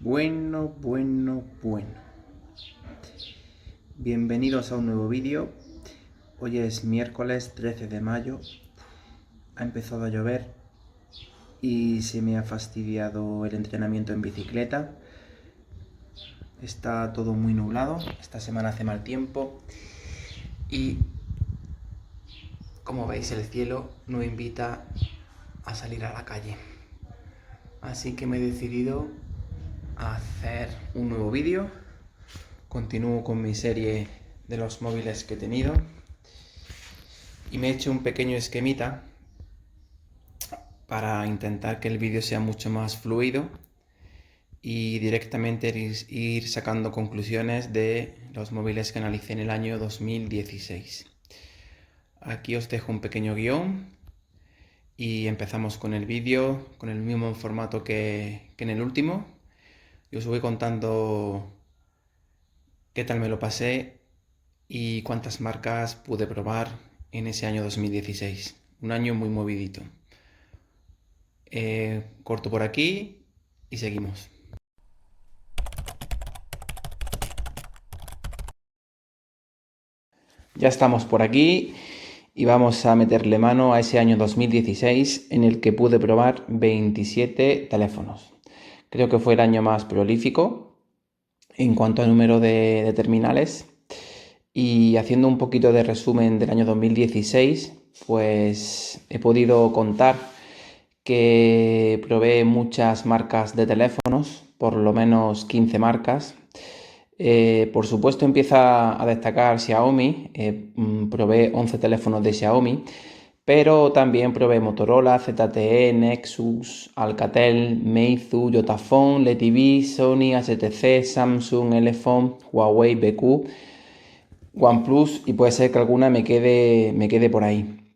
Bueno. Bienvenidos a un nuevo vídeo. Hoy es miércoles 13 de mayo. Ha empezado a llover y se me ha fastidiado el entrenamiento en bicicleta. Está todo muy nublado. Esta semana hace mal tiempo y, como veis, el cielo no invita a salir a la calle. Así que me he decidido a hacer un nuevo vídeo. Continúo con mi serie de los móviles que he tenido y me he hecho un pequeño esquemita para intentar que el vídeo sea mucho más fluido y directamente ir sacando conclusiones de los móviles que analicé en el año 2016. Aquí os dejo un pequeño guión y empezamos con el vídeo con el mismo formato que en el último. Y os voy contando qué tal me lo pasé y cuántas marcas pude probar en ese año 2016. Un año muy movidito. Corto por aquí y seguimos. Ya estamos por aquí y vamos a meterle mano a ese año 2016 en el que pude probar 27 teléfonos. Creo que fue el año más prolífico en cuanto a número de terminales. Y haciendo un poquito de resumen del año 2016, pues he podido contar que probé muchas marcas de teléfonos, por lo menos 15 marcas. Por supuesto empieza a destacar Xiaomi. Probé 11 teléfonos de Xiaomi, pero también probé Motorola, ZTE, Nexus, Alcatel, Meizu, Yotaphone, LTV, Sony, HTC, Samsung, Elephone, Huawei, BQ, OnePlus, y puede ser que alguna me quede por ahí.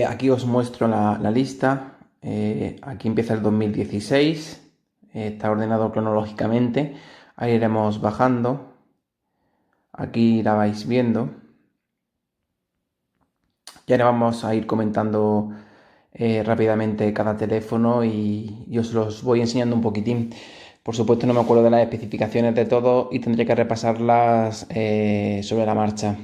Aquí os muestro la lista. Aquí empieza el 2016. Está ordenado cronológicamente. Ahí iremos bajando. Aquí la vais viendo. Y ahora vamos a ir comentando rápidamente cada teléfono y os los voy enseñando un poquitín. Por supuesto no me acuerdo de las especificaciones de todo y tendré que repasarlas sobre la marcha.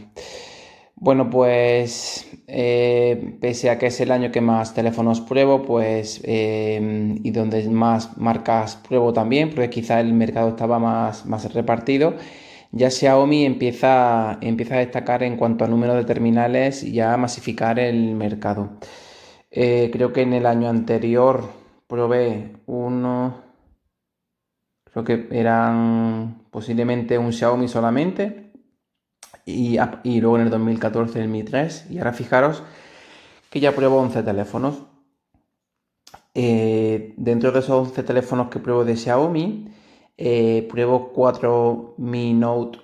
Bueno, pues pese a que es el año que más teléfonos pruebo, pues y donde más marcas pruebo también, porque quizá el mercado estaba más repartido, ya Xiaomi empieza a destacar en cuanto a número de terminales y a masificar el mercado. Creo que en el año anterior probé creo que eran posiblemente un Xiaomi solamente. Y luego en el 2014 el Mi 3. Y ahora fijaros que ya pruebo 11 teléfonos. Dentro de esos 11 teléfonos que pruebo de Xiaomi, pruebo 4 Mi Note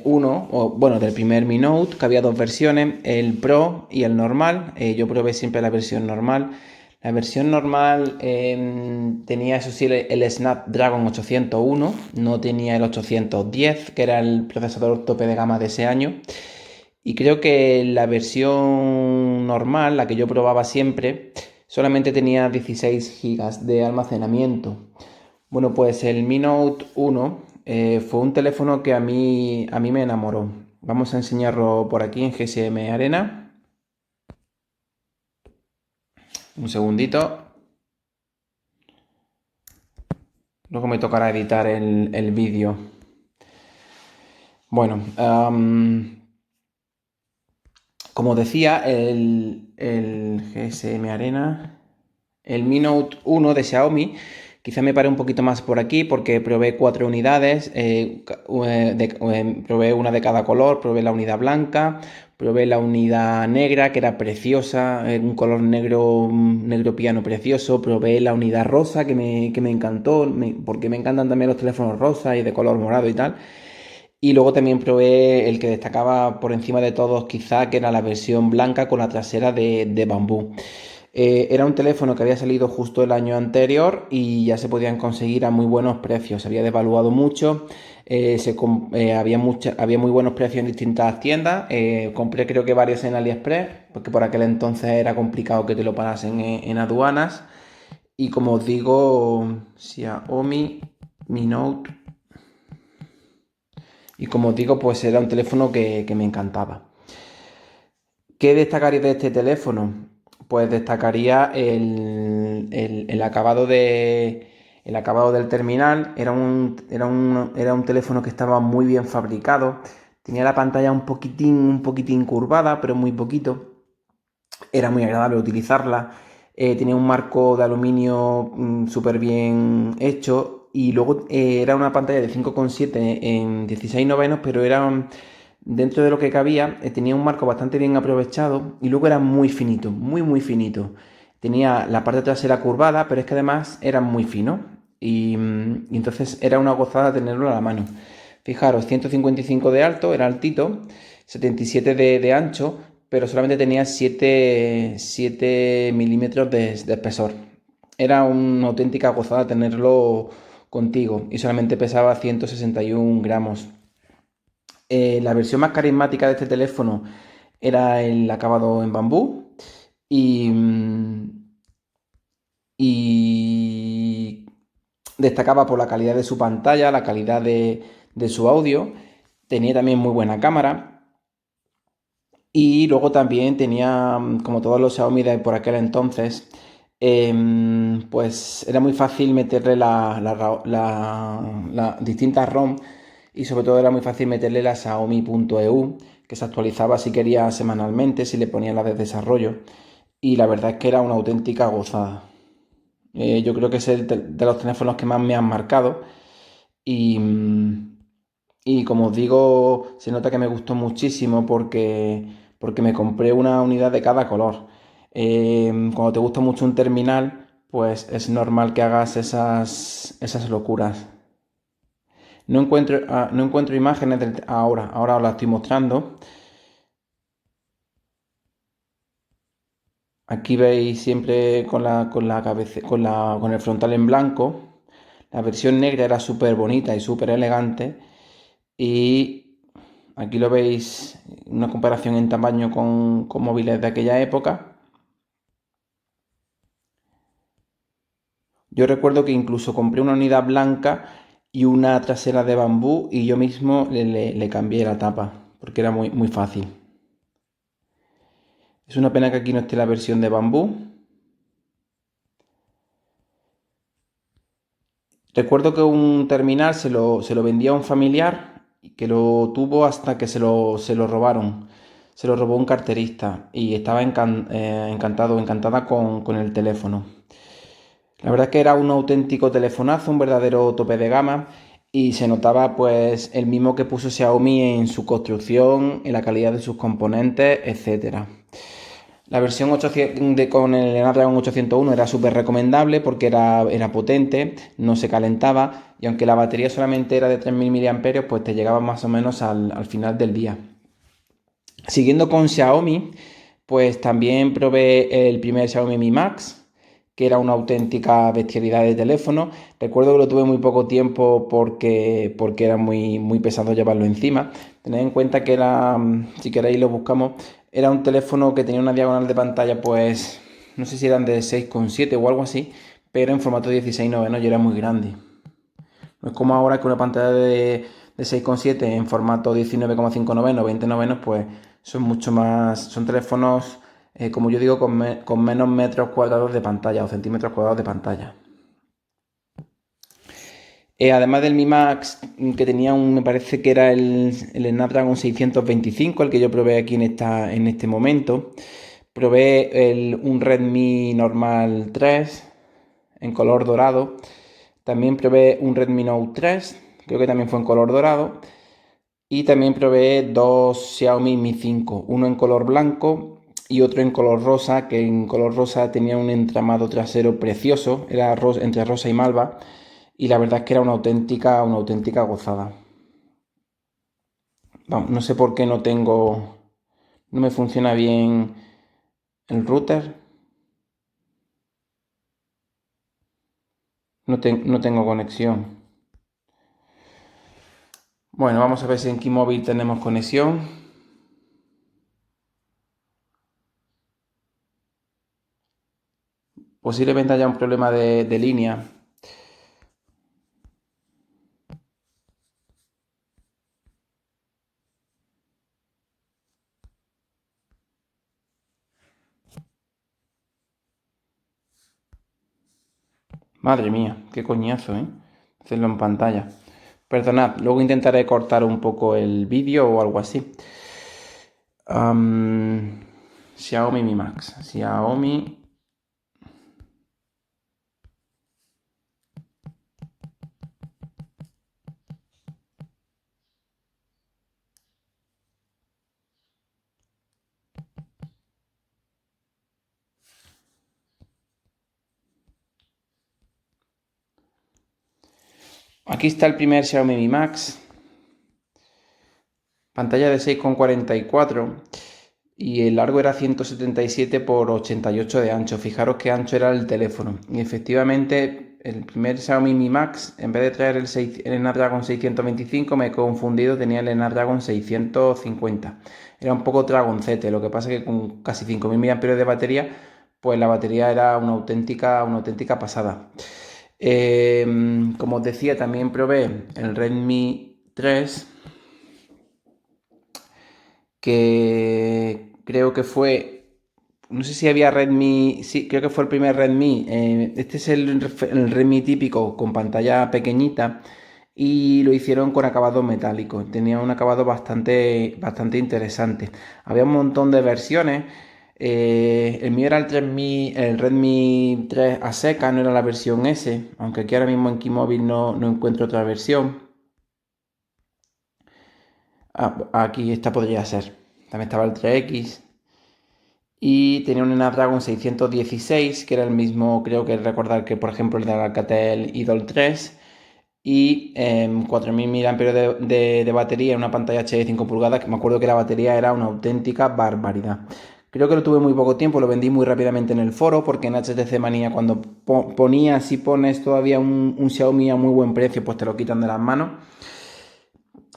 1, o bueno, del primer Mi Note, que había dos versiones, el Pro y el normal. Yo probé siempre la versión normal. La versión normal tenía, eso sí, el Snapdragon 801, no tenía el 810, que era el procesador tope de gama de ese año. Y creo que la versión normal, la que yo probaba siempre, solamente tenía 16 GB de almacenamiento. Bueno, pues el Mi Note 1 fue un teléfono que a mí me enamoró. Vamos a enseñarlo por aquí en GSM Arena. Un segundito. Luego me tocará editar el vídeo. Bueno, como decía, el GSM Arena, el Mi Note 1 de Xiaomi, quizá me pare un poquito más por aquí porque probé 4 unidades, probé una de cada color, probé la unidad blanca, probé la unidad negra, que era preciosa, un color negro piano precioso, probé la unidad rosa, que me encantó, porque me encantan también los teléfonos rosas y de color morado y tal. Y luego también probé el que destacaba por encima de todos, quizá, que era la versión blanca con la trasera de bambú. Era un teléfono que había salido justo el año anterior y ya se podían conseguir a muy buenos precios. Se había devaluado mucho, había muy buenos precios en distintas tiendas. Compré creo que varios en AliExpress, porque por aquel entonces era complicado que te lo pagasen en aduanas. Y como os digo, Xiaomi Mi Note. Y como os digo, pues era un teléfono que me encantaba. ¿Qué destacaría de este teléfono? Pues destacaría el acabado el acabado del terminal. Era un teléfono que estaba muy bien fabricado. Tenía la pantalla un poquitín curvada, pero muy poquito. Era muy agradable utilizarla. Tenía un marco de aluminio súper bien hecho. Y luego era una pantalla de 5,7 en 16 novenos, pero era dentro de lo que cabía, tenía un marco bastante bien aprovechado y luego era muy finito, muy finito. Tenía la parte trasera curvada, pero es que además era muy fino y entonces era una gozada tenerlo a la mano. Fijaros, 155 de alto, era altito, 77 de ancho, pero solamente tenía 7 milímetros de espesor. Era una auténtica gozada tenerlo contigo y solamente pesaba 161 gramos. La versión más carismática de este teléfono era el acabado en bambú y, y destacaba por la calidad de su pantalla, la calidad de su audio. Tenía también muy buena cámara y luego también tenía, como todos los Xiaomi de por aquel entonces, pues era muy fácil meterle las distintas ROM y sobre todo era muy fácil meterle la Xiaomi.eu que se actualizaba si quería semanalmente, si le ponía la de desarrollo y la verdad es que era una auténtica gozada. Yo creo que es el de los teléfonos que más me han marcado y, y como os digo, se nota que me gustó muchísimo porque me compré una unidad de cada color. Cuando te gusta mucho un terminal, pues es normal que hagas esas locuras. No encuentro imágenes ahora os las estoy mostrando. Aquí veis siempre con la cabeza, con el frontal en blanco. La versión negra era súper bonita y súper elegante. Y aquí lo veis, una comparación en tamaño con móviles de aquella época. Yo recuerdo que incluso compré una unidad blanca y una trasera de bambú y yo mismo le cambié la tapa porque era muy fácil. Es una pena que aquí no esté la versión de bambú. Recuerdo que un terminal se lo vendía a un familiar que lo tuvo hasta que se lo robaron. Se lo robó un carterista y estaba encantado, encantada con el teléfono. La verdad es que era un auténtico telefonazo, un verdadero tope de gama y se notaba pues el mismo que puso Xiaomi en su construcción, en la calidad de sus componentes, etcétera. La versión 800 con el Snapdragon 801 era súper recomendable porque era potente, no se calentaba y aunque la batería solamente era de 3000 mAh, pues te llegaba más o menos al final del día. Siguiendo con Xiaomi, pues también probé el primer Xiaomi Mi Max, que era una auténtica bestialidad de teléfono. Recuerdo que lo tuve muy poco tiempo porque era muy pesado llevarlo encima. Tened en cuenta que era, si queréis lo buscamos, era un teléfono que tenía una diagonal de pantalla, pues no sé si eran de 6,7 o algo así, pero en formato 16 novenos y era muy grande. No es como ahora que una pantalla de 6,7 en formato 19,5 novenos, 20 novenos, pues son mucho más, son teléfonos, como yo digo, con menos metros cuadrados de pantalla o centímetros cuadrados de pantalla. Además del Mi Max, que tenía me parece que era el Snapdragon 625, el que yo probé aquí en este momento. Probé un Redmi normal 3 en color dorado. También probé un Redmi Note 3, creo que también fue en color dorado. Y también probé dos Xiaomi Mi 5, uno en color blanco y otro en color rosa, que en color rosa tenía un entramado trasero precioso, era entre rosa y malva, y la verdad es que era una auténtica gozada. Vamos, no sé por qué no me funciona bien el router, no tengo conexión. Bueno, vamos a ver si en Keymobil tenemos conexión. Posiblemente haya un problema de línea. Madre mía, qué coñazo, ¿eh? Hacerlo en pantalla. Perdonad, luego intentaré cortar un poco el vídeo o algo así. Xiaomi Mi Max. Xiaomi. Aquí está el primer Xiaomi Mi Max. Pantalla de 6,44 y el largo era 177 por 88 de ancho. Fijaros qué ancho era el teléfono. Y efectivamente, el primer Xiaomi Mi Max, en vez de traer el Snapdragon 625, me he confundido, tenía el Snapdragon 650. Era un poco dragoncete, lo que pasa es que con casi 5000 mAh de batería, pues la batería era una auténtica pasada. Como os decía, también probé el Redmi 3, que creo que fue, no sé si había Redmi, sí, creo que fue el primer Redmi. Este es el Redmi típico con pantalla pequeñita y lo hicieron con acabado metálico. Tenía un acabado bastante interesante. Había un montón de versiones. El mío era el Redmi 3 a seca, no era la versión S, aunque aquí ahora mismo en Keymobil no encuentro otra versión. Aquí esta podría ser. También estaba el 3X. Y tenía un Snapdragon 616, que era el mismo, creo que recordar que por ejemplo el de Alcatel Idol 3. Y 4000 mAh de batería, una pantalla HD de 5 pulgadas, que me acuerdo que la batería era una auténtica barbaridad. Creo que lo tuve muy poco tiempo, lo vendí muy rápidamente en el foro, porque en HTC Manía cuando si pones todavía un Xiaomi a muy buen precio, pues te lo quitan de las manos.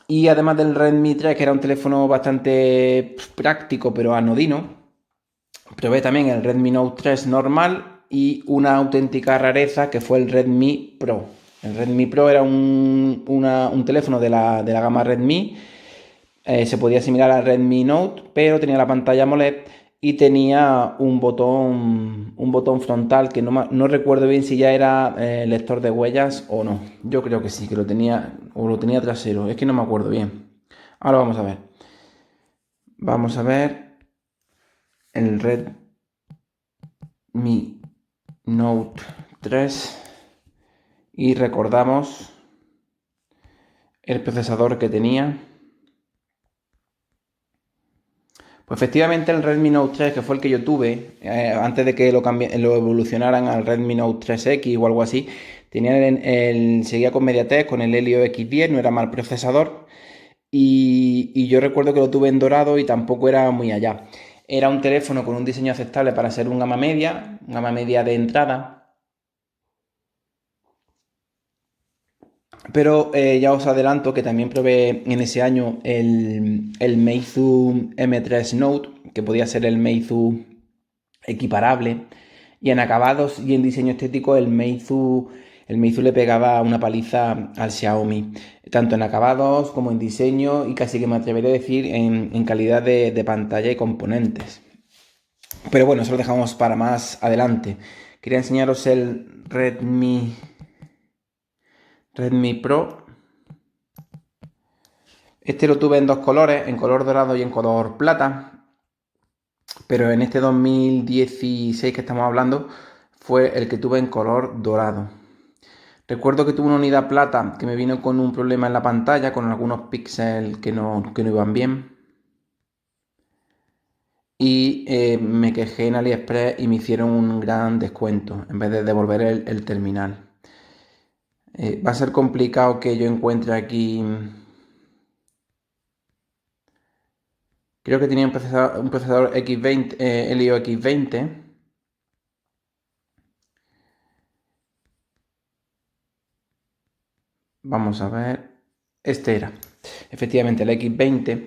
Y además del Redmi 3, que era un teléfono bastante práctico, pero anodino, probé también el Redmi Note 3 normal y una auténtica rareza que fue el Redmi Pro. El Redmi Pro era un teléfono de la gama Redmi. Se podía asimilar al Redmi Note, pero tenía la pantalla AMOLED y tenía un botón frontal que no recuerdo bien si ya era lector de huellas o no. Yo creo que sí, que lo tenía, o lo tenía trasero. Es que no me acuerdo bien. Ahora vamos a ver. Vamos a ver el Redmi Note 3 y recordamos el procesador que tenía. Pues efectivamente el Redmi Note 3, que fue el que yo tuve, antes de que lo evolucionaran al Redmi Note 3X o algo así, seguía con MediaTek, con el Helio X10, no era mal procesador. Y yo recuerdo que lo tuve en dorado y tampoco era muy allá. Era un teléfono con un diseño aceptable para ser un gama media de entrada. Pero ya os adelanto que también probé en ese año el Meizu M3 Note, que podía ser el Meizu equiparable. Y en acabados y en diseño estético el Meizu le pegaba una paliza al Xiaomi, tanto en acabados como en diseño y casi que me atrevería a decir en calidad de pantalla y componentes. Pero bueno, eso lo dejamos para más adelante. Quería enseñaros el Redmi Pro. Este lo tuve en dos colores, en color dorado y en color plata, pero en este 2016 que estamos hablando fue el que tuve en color dorado. Recuerdo que tuve una unidad plata que me vino con un problema en la pantalla, con algunos píxeles que no iban bien. Y me quejé en AliExpress y me hicieron un gran descuento en vez de devolver el terminal. Va a ser complicado que yo encuentre aquí. Creo que tenía un procesador X20, Helio X20. Vamos a ver. Este era, efectivamente, el X20.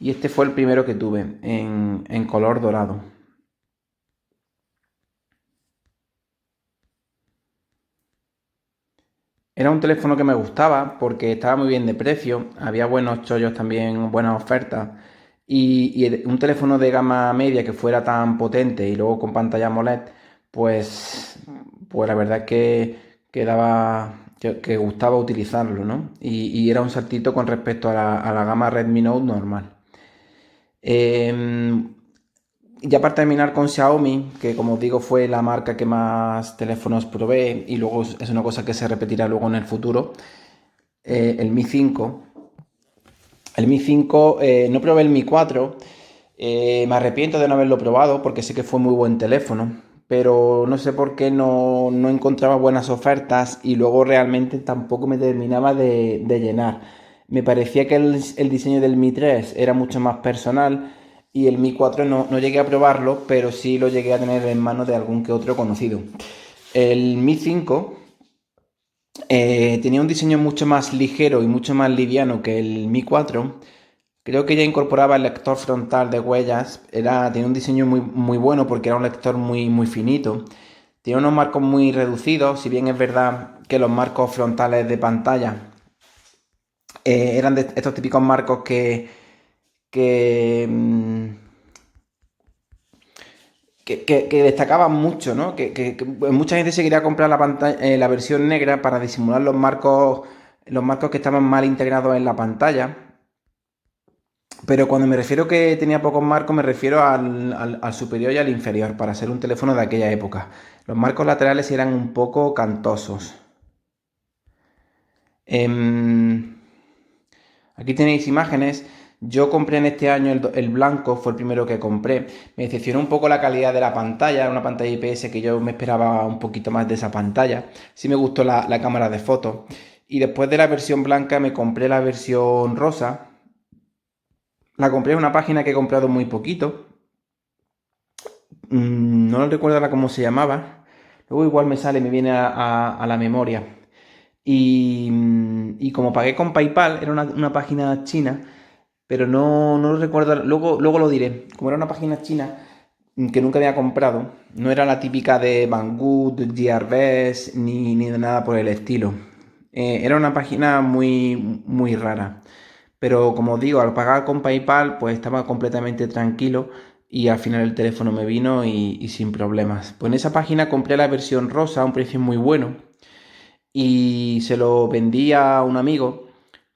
Y este fue el primero que tuve en color dorado. Era un teléfono que me gustaba porque estaba muy bien de precio, había buenos chollos también, buenas ofertas. Y un teléfono de gama media que fuera tan potente y luego con pantalla AMOLED, pues, pues la verdad es que que gustaba utilizarlo, ¿no? Y era un saltito con respecto a la gama Redmi Note normal. Eh, ya para terminar con Xiaomi, que como os digo fue la marca que más teléfonos probé y luego es una cosa que se repetirá luego en el futuro, el Mi 5. El Mi 5, no probé el Mi 4, me arrepiento de no haberlo probado porque sé que fue muy buen teléfono, pero no sé por qué no encontraba buenas ofertas y luego realmente tampoco me terminaba de llenar. Me parecía que el diseño del Mi 3 era mucho más personal y el Mi 4 no llegué a probarlo, pero sí lo llegué a tener en manos de algún que otro conocido. El Mi 5 tenía un diseño mucho más ligero y mucho más liviano que el Mi 4. Creo que ya incorporaba el lector frontal de huellas. Tenía un diseño muy bueno porque era un lector muy finito. Tiene unos marcos muy reducidos, si bien es verdad que los marcos frontales de pantalla eran de estos típicos marcos que, mm, que destacaban mucho, ¿no? Que mucha gente se quería comprar la versión negra para disimular los marcos que estaban mal integrados en la pantalla. Pero cuando me refiero que tenía pocos marcos, me refiero al superior y al inferior, para ser un teléfono de aquella época. Los marcos laterales eran un poco cantosos. Em, Aquí tenéis imágenes. Yo compré en este año el blanco, fue el primero que compré. Me decepcionó un poco la calidad de la pantalla, era una pantalla IPS que yo me esperaba un poquito más de esa pantalla. Sí me gustó la cámara de fotos. Y después de la versión blanca me compré la versión rosa. La compré en una página que he comprado muy poquito. No recuerdo ahora cómo se llamaba. Luego igual me sale, me viene a la memoria. Y como pagué con PayPal, era una página china, pero no lo recuerdo. Luego lo diré. Como era una página china que nunca había comprado, no era la típica de Banggood, Gearbest, ni de nada por el estilo. Era una página muy rara. Pero como digo, al pagar con PayPal, pues estaba completamente tranquilo y al final el teléfono me vino y sin problemas. Pues en esa página compré la versión rosa a un precio muy bueno y se lo vendí a un amigo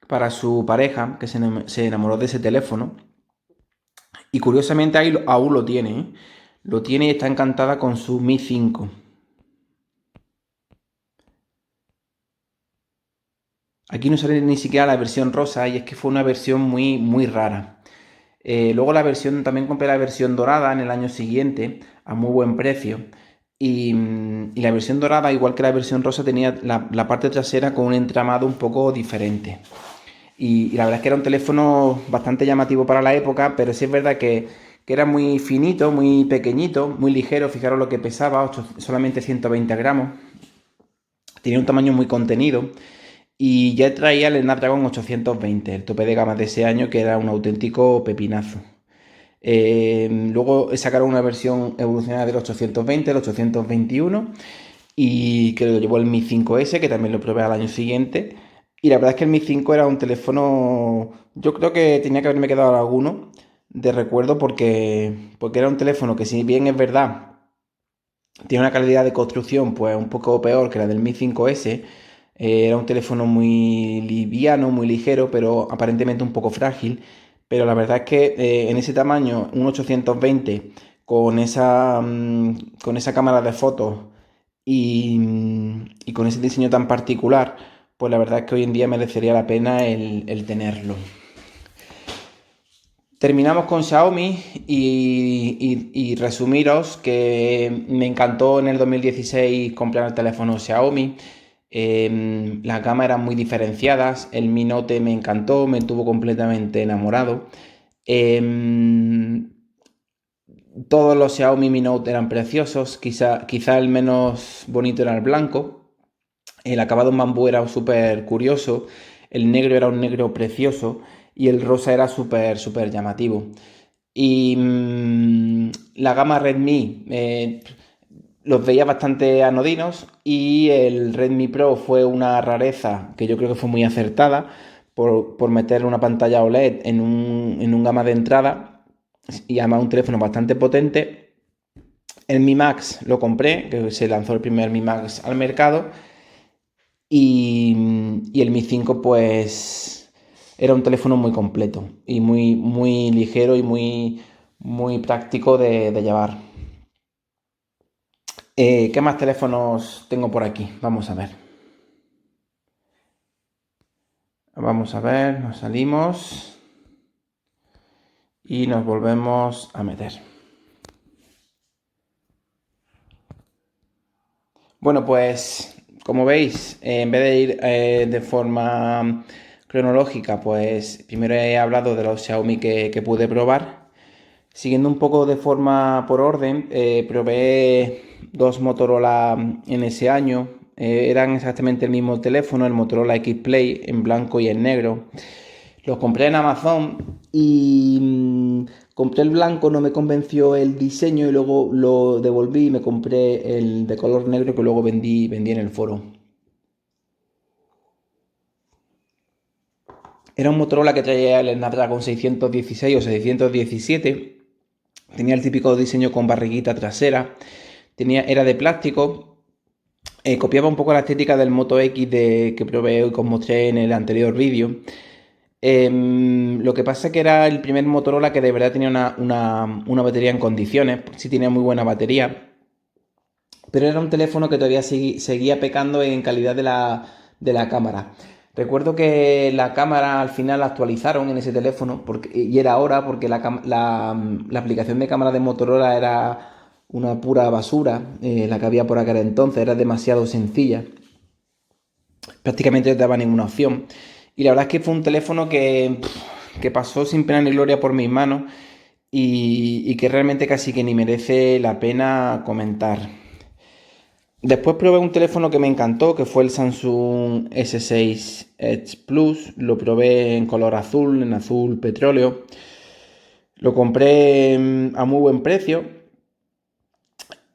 para su pareja que se enamoró de ese teléfono y curiosamente ahí aún lo tiene, ¿eh? Lo tiene y está encantada con su Mi 5. Aquí no sale ni siquiera la versión rosa y es que fue una versión muy rara. Luego también compré la versión dorada en el año siguiente a muy buen precio. Y la versión dorada, igual que la versión rosa, tenía la parte trasera con un entramado un poco diferente. Y la verdad es que era un teléfono bastante llamativo para la época, pero sí es verdad que era muy finito, muy pequeñito, muy ligero. Fijaros lo que pesaba, solamente 120 gramos. Tenía un tamaño muy contenido. Y ya traía el Snapdragon 820, el tope de gama de ese año, que era un auténtico pepinazo. Luego sacaron una versión evolucionada del 820, el 821, y que lo llevó el Mi 5S, que también lo probé al año siguiente. Y la verdad es que el Mi 5 era un teléfono, yo creo que tenía que haberme quedado alguno de recuerdo porque era un teléfono que, si bien es verdad, tiene una calidad de construcción pues un poco peor que la del Mi 5S. Era un teléfono muy liviano, muy ligero, pero aparentemente un poco frágil. Pero la verdad es que en ese tamaño, un 820 con esa cámara de fotos y con ese diseño tan particular, pues la verdad es que hoy en día merecería la pena el tenerlo. Terminamos con Xiaomi y resumiros que me encantó en el 2016 comprar el teléfono Xiaomi. Las gamas eran muy diferenciadas, el Mi Note me encantó, me tuvo completamente enamorado. Em, todos los Xiaomi Mi Note eran preciosos, quizá el menos bonito era el blanco. El acabado en bambú era súper curioso, el negro era un negro precioso y el rosa era súper llamativo. Y la gama Redmi, los veía bastante anodinos y el Redmi Pro fue una rareza que yo creo que fue muy acertada por meter una pantalla OLED en un gama de entrada y además un teléfono bastante potente. El Mi Max lo compré, que se lanzó el primer Mi Max al mercado y el Mi 5 pues era un teléfono muy completo y muy ligero y muy práctico de llevar. ¿Qué más teléfonos tengo por aquí? Vamos a ver. Vamos a ver, nos salimos y nos volvemos a meter. Bueno, pues como veis, en vez de ir de forma cronológica, pues primero he hablado de los Xiaomi que pude probar. Siguiendo un poco de forma por orden, probé dos Motorola en ese año. Eran exactamente el mismo teléfono, el Motorola X Play en blanco y en negro. Los compré en Amazon y compré el blanco, no me convenció el diseño y luego lo devolví y me compré el de color negro que luego vendí en el foro. Era un Motorola que traía el Snapdragon 616 o 617. Tenía el típico diseño con barriguita trasera. Era de plástico. Copiaba un poco la estética del Moto X que probé y os mostré en el anterior vídeo. Lo que pasa es que era el primer Motorola que de verdad tenía una batería en condiciones. Sí tenía muy buena batería. Pero era un teléfono que todavía seguía pecando en calidad de la cámara. Recuerdo que la cámara al final la actualizaron en ese teléfono y era ahora porque la aplicación de cámara de Motorola era una pura basura, la que había por aquel entonces, era demasiado sencilla. Prácticamente no te daba ninguna opción. Y la verdad es que fue un teléfono que pasó sin pena ni gloria por mis manos y que realmente casi que ni merece la pena comentar. Después probé un teléfono que me encantó, que fue el Samsung S6 Edge Plus. Lo probé en color azul, en azul petróleo. Lo compré a muy buen precio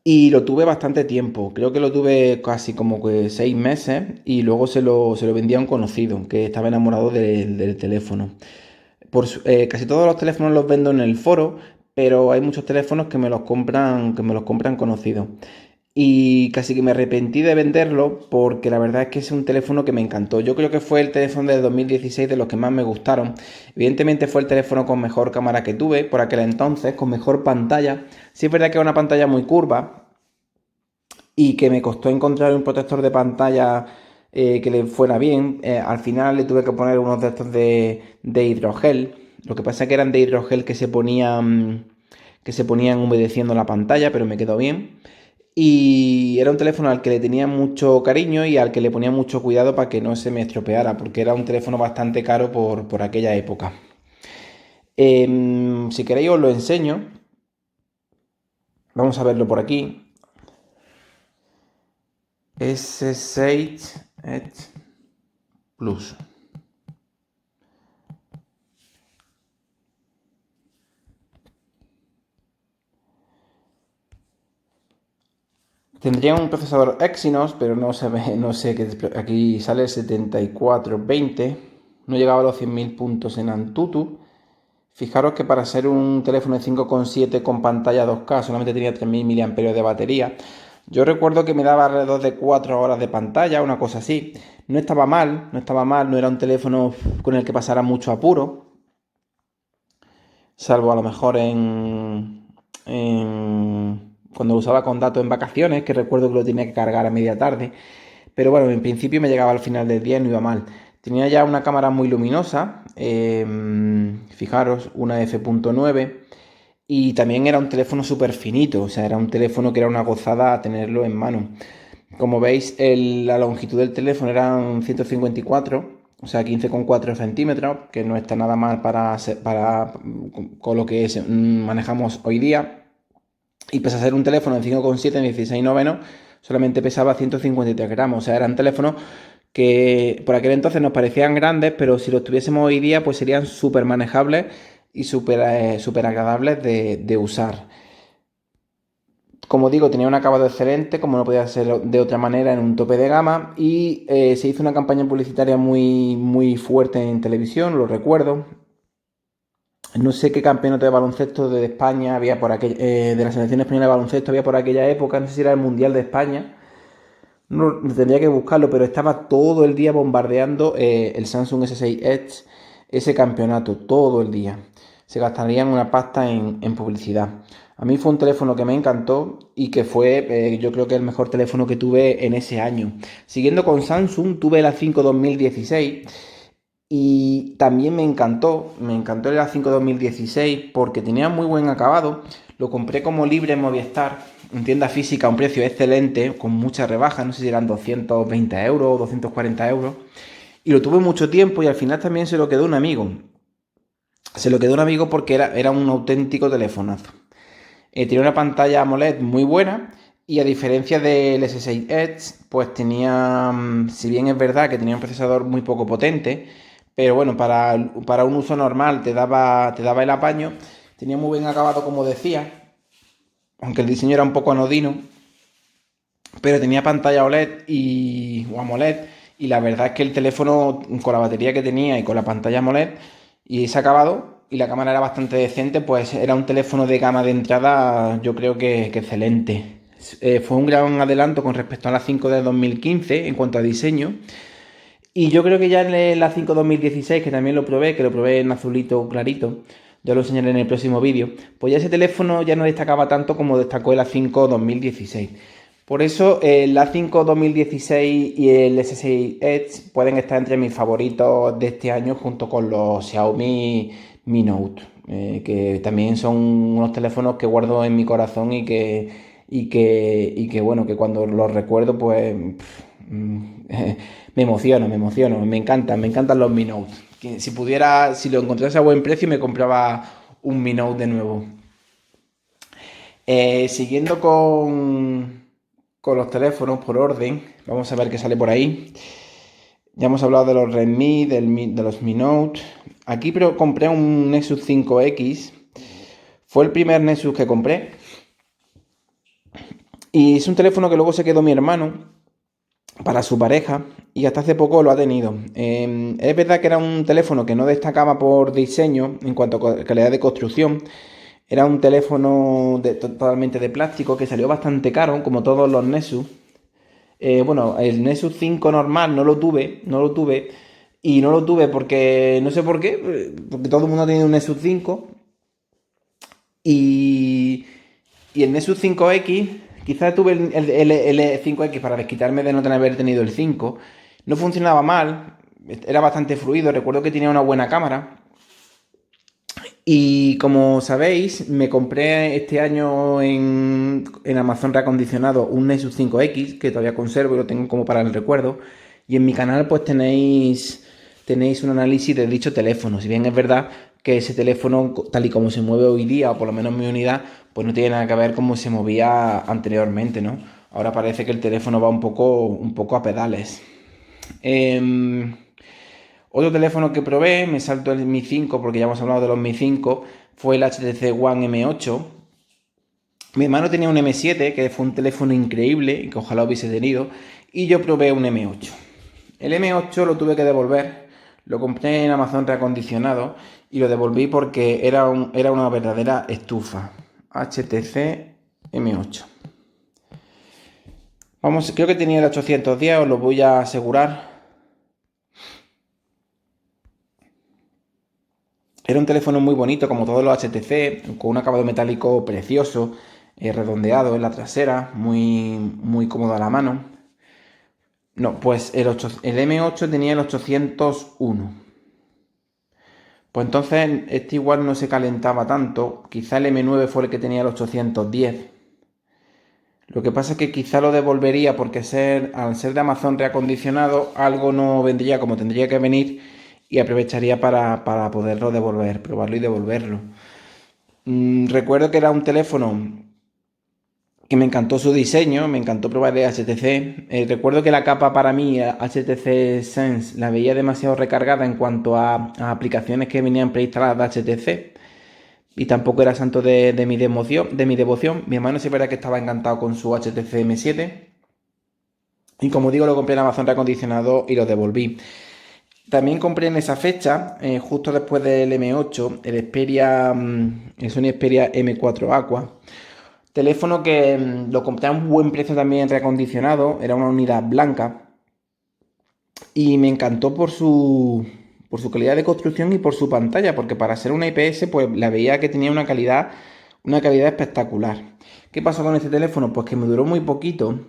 y lo tuve bastante tiempo. Creo que lo tuve casi como que 6 meses y luego se lo vendí a un conocido que estaba enamorado del teléfono. Casi todos los teléfonos los vendo en el foro, pero hay muchos teléfonos que me los compran conocidos. Y casi que me arrepentí de venderlo porque la verdad es que es un teléfono que me encantó. Yo creo que fue el teléfono de 2016 de los que más me gustaron. Evidentemente fue el teléfono con mejor cámara que tuve por aquel entonces, con mejor pantalla. Sí es verdad que era una pantalla muy curva y que me costó encontrar un protector de pantalla que le fuera bien. Al final le tuve que poner unos de estos de hidrogel. Lo que pasa es que eran de hidrogel que se ponían humedeciendo la pantalla, pero me quedó bien. Y era un teléfono al que le tenía mucho cariño y al que le ponía mucho cuidado para que no se me estropeara, porque era un teléfono bastante caro por aquella época. Si queréis os lo enseño. Vamos a verlo por aquí. S6 Edge Plus. Tendría un procesador Exynos, pero no se ve, no sé, aquí sale el 7420. No llegaba a los 100.000 puntos en Antutu. Fijaros que para ser un teléfono de 5,7 con pantalla 2K solamente tenía 3.000 mAh de batería. Yo recuerdo que me daba alrededor de 4 horas de pantalla, una cosa así. No estaba mal, no era un teléfono con el que pasara mucho apuro. Salvo a lo mejor cuando lo usaba con datos en vacaciones, que recuerdo que lo tenía que cargar a media tarde. Pero bueno, en principio me llegaba al final del día y no iba mal. Tenía ya una cámara muy luminosa, fijaros, una f.9, y también era un teléfono súper finito, o sea, era un teléfono que era una gozada tenerlo en mano. Como veis, la longitud del teléfono eran 154, o sea, 15,4 centímetros, que no está nada mal con lo que manejamos hoy día. Y pese a ser un teléfono de 5,7 en 16 novenos, solamente pesaba 153 gramos. O sea, eran teléfonos que por aquel entonces nos parecían grandes, pero si los tuviésemos hoy día, pues serían súper manejables y súper agradables de usar. Como digo, tenía un acabado excelente, como no podía ser de otra manera, en un tope de gama. Y se hizo una campaña publicitaria muy fuerte en televisión, lo recuerdo. No sé qué campeonato de baloncesto de España había por de la selección española de baloncesto había por aquella época, no sé si era el Mundial de España. No, tendría que buscarlo, pero estaba todo el día bombardeando el Samsung S6 Edge, ese campeonato, todo el día. Se gastarían una pasta en publicidad. A mí fue un teléfono que me encantó y que fue, yo creo que el mejor teléfono que tuve en ese año. Siguiendo con Samsung, tuve la 5 2016 y también me encantó el A5 2016 porque tenía muy buen acabado. Lo compré como libre en Movistar, en tienda física, a un precio excelente, con mucha rebaja, no sé si eran 220 euros o 240 euros. Y lo tuve mucho tiempo y al final también se lo quedó un amigo. Se lo quedó un amigo porque era un auténtico telefonazo. Tenía una pantalla AMOLED muy buena y a diferencia del S6 Edge, pues tenía, si bien es verdad que tenía un procesador muy poco potente, pero bueno, para un uso normal te daba el apaño. Tenía muy buen acabado, como decía, aunque el diseño era un poco anodino, pero tenía pantalla o AMOLED y la verdad es que el teléfono con la batería que tenía y con la pantalla AMOLED y ese acabado y la cámara era bastante decente, pues era un teléfono de gama de entrada, yo creo que excelente. Fue un gran adelanto con respecto a la 5 de 2015 en cuanto a diseño. Y yo creo que ya en la 5 2016, que también lo probé, que lo probé en azulito clarito, ya lo enseñaré en el próximo vídeo, pues ya ese teléfono ya no destacaba tanto como destacó el A5 2016. Por eso el A5 2016 y el S6 Edge pueden estar entre mis favoritos de este año junto con los Xiaomi Mi Note, que también son unos teléfonos que guardo en mi corazón y que bueno, que cuando los recuerdo pues me emociono, me encantan los Mi Note. Que si lo encontrase a buen precio me compraba un Mi Note de nuevo. Siguiendo con los teléfonos por orden, vamos a ver qué sale por ahí. Ya hemos hablado de los Redmi, de los Mi Note. Aquí pero compré un Nexus 5X. Fue el primer Nexus que compré. Y es un teléfono que luego se quedó mi hermano para su pareja y hasta hace poco lo ha tenido. Es verdad que era un teléfono que no destacaba por diseño en cuanto a calidad de construcción. Era un teléfono totalmente de plástico que salió bastante caro, como todos los Nexus. Bueno, el Nexus 5 normal no lo tuve. Y no lo tuve porque, no sé por qué, porque todo el mundo ha tenido un Nexus 5. Y, y el Nexus 5X, quizás tuve el 5X para desquitarme de no haber tenido el 5. No funcionaba mal, era bastante fluido, recuerdo que tenía una buena cámara. Y como sabéis, me compré este año en Amazon reacondicionado un Nexus 5X, que todavía conservo y lo tengo como para el recuerdo. Y en mi canal pues tenéis un análisis de dicho teléfono. Si bien es verdad que ese teléfono, tal y como se mueve hoy día, o por lo menos mi unidad, pues no tiene nada que ver cómo se movía anteriormente, ¿no? Ahora parece que el teléfono va un poco a pedales. Otro teléfono que probé, me salto el Mi 5 porque ya hemos hablado de los Mi 5, fue el HTC One M8. Mi hermano tenía un M7, que fue un teléfono increíble y que ojalá hubiese tenido, y yo probé un M8. El M8 lo tuve que devolver, lo compré en Amazon reacondicionado y lo devolví porque era una verdadera estufa. HTC M8. Vamos, creo que tenía el 810, os lo voy a asegurar. Era un teléfono muy bonito, como todos los HTC, con un acabado metálico precioso, redondeado en la trasera, muy cómodo a la mano. No, pues el M8 tenía el 801. Pues entonces este igual no se calentaba tanto. Quizá el M9 fue el que tenía el 810. Lo que pasa es que quizá lo devolvería porque al ser de Amazon reacondicionado, algo no vendría como tendría que venir y aprovecharía para poderlo devolver, probarlo y devolverlo. Recuerdo que era un teléfono que me encantó su diseño, me encantó probar de HTC. Recuerdo que la capa para mí, HTC Sense, la veía demasiado recargada en cuanto a aplicaciones que venían preinstaladas de HTC. y tampoco era santo de mi devoción. Mi hermano sí es verdad que estaba encantado con su HTC M7. Y como digo, lo compré en Amazon reacondicionado y lo devolví. También compré en esa fecha, justo después del M8, el Sony Xperia M4 Aqua. Teléfono que lo compré a un buen precio también reacondicionado, era una unidad blanca. Y me encantó por su calidad de construcción y por su pantalla, porque para ser una IPS, pues la veía que tenía una calidad espectacular. ¿Qué pasó con este teléfono? Pues que me duró muy poquito,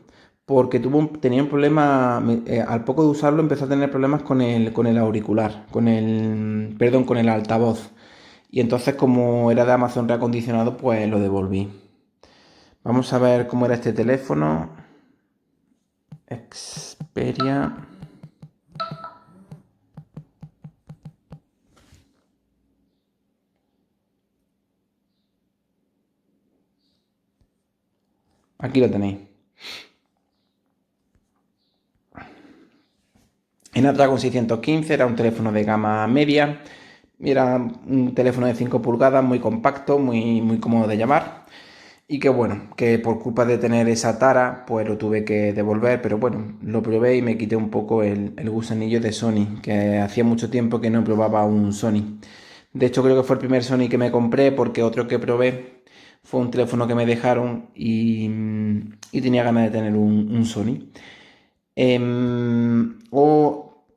porque tenía un problema, al poco de usarlo empezó a tener problemas con el auricular, perdón, con el altavoz. Y entonces, como era de Amazon reacondicionado, pues lo devolví. Vamos a ver cómo era este teléfono. Xperia. Aquí lo tenéis. Snapdragon 615 era un teléfono de gama media. Era un teléfono de 5 pulgadas, muy compacto, muy, muy cómodo de llamar. Y que bueno, que por culpa de tener esa tara, pues lo tuve que devolver. Pero bueno, lo probé y me quité un poco el gusanillo de Sony, que hacía mucho tiempo que no probaba un Sony. De hecho, creo que fue el primer Sony que me compré, porque otro que probé fue un teléfono que me dejaron y tenía ganas de tener un Sony.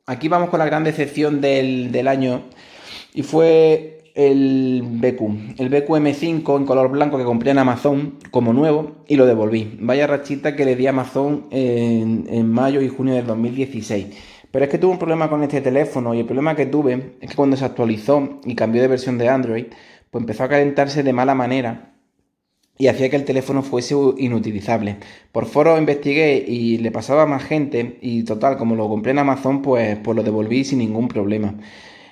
Aquí vamos con la gran decepción del año, y fue el BQ M5 en color blanco que compré en Amazon como nuevo y lo devolví. Vaya rachita que le di a Amazon en mayo y junio del 2016. Pero es que tuve un problema con este teléfono, y el problema que tuve es que cuando se actualizó y cambió de versión de Android, pues empezó a calentarse de mala manera y hacía que el teléfono fuese inutilizable. Por foro investigué y le pasaba a más gente, y total, como lo compré en Amazon, pues lo devolví sin ningún problema.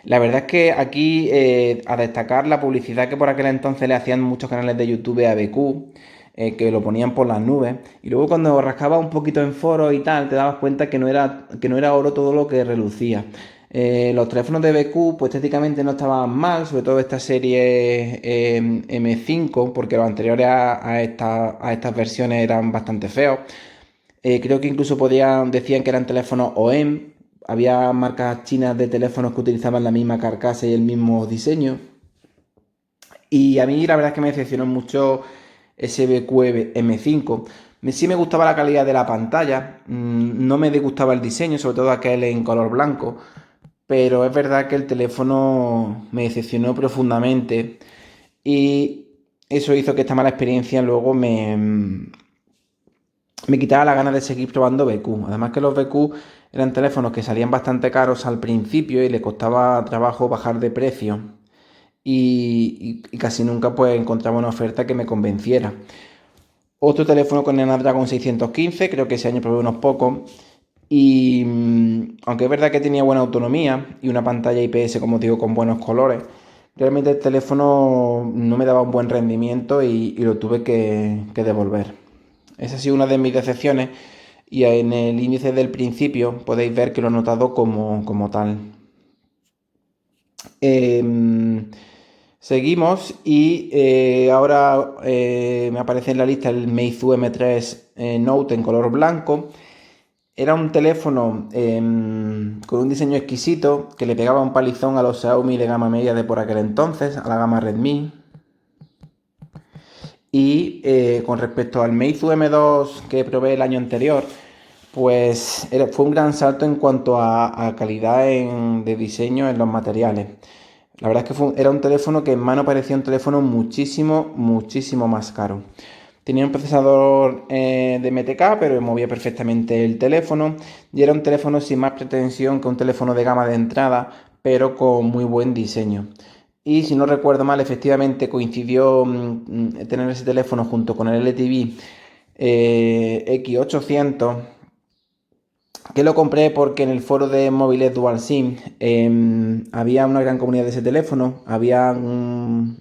La verdad es que aquí, a destacar la publicidad que por aquel entonces le hacían muchos canales de YouTube a BQ, que lo ponían por las nubes, y luego cuando rascaba un poquito en foros y tal, te dabas cuenta que no era oro todo lo que relucía. Los teléfonos de BQ, pues estéticamente no estaban mal, sobre todo esta serie M5, porque los anteriores a estas versiones eran bastante feos. Creo que incluso decían que eran teléfonos OEM. Había marcas chinas de teléfonos que utilizaban la misma carcasa y el mismo diseño. Y a mí la verdad es que me decepcionó mucho ese BQ M5. Sí me gustaba la calidad de la pantalla, no me disgustaba el diseño, sobre todo aquel en color blanco, pero es verdad que el teléfono me decepcionó profundamente, y eso hizo que esta mala experiencia luego me quitaba la ganas de seguir probando BQ. Además que los BQ eran teléfonos que salían bastante caros al principio y le costaba trabajo bajar de precio. Y casi nunca pues encontraba una oferta que me convenciera. Otro teléfono con el Snapdragon 615, creo que ese año probé unos pocos. Y aunque es verdad que tenía buena autonomía y una pantalla IPS, como digo, con buenos colores, realmente el teléfono no me daba un buen rendimiento y lo tuve que devolver. Esa ha sido una de mis decepciones, y en el índice del principio podéis ver que lo he notado como tal. Seguimos y ahora me aparece en la lista el Meizu M3 Note en color blanco. Era un teléfono con un diseño exquisito que le pegaba un palizón a los Xiaomi de gama media de por aquel entonces, a la gama Redmi. Y con respecto al Meizu M2 que probé el año anterior, pues fue un gran salto en cuanto a calidad de diseño en los materiales. La verdad es que era un teléfono que en mano parecía un teléfono muchísimo, muchísimo más caro. Tenía un procesador de MTK, pero movía perfectamente el teléfono, y era un teléfono sin más pretensión que un teléfono de gama de entrada, pero con muy buen diseño. Y si no recuerdo mal, efectivamente coincidió tener ese teléfono junto con el LTV X800, que lo compré porque en el foro de móviles Dual SIM había una gran comunidad de ese teléfono, había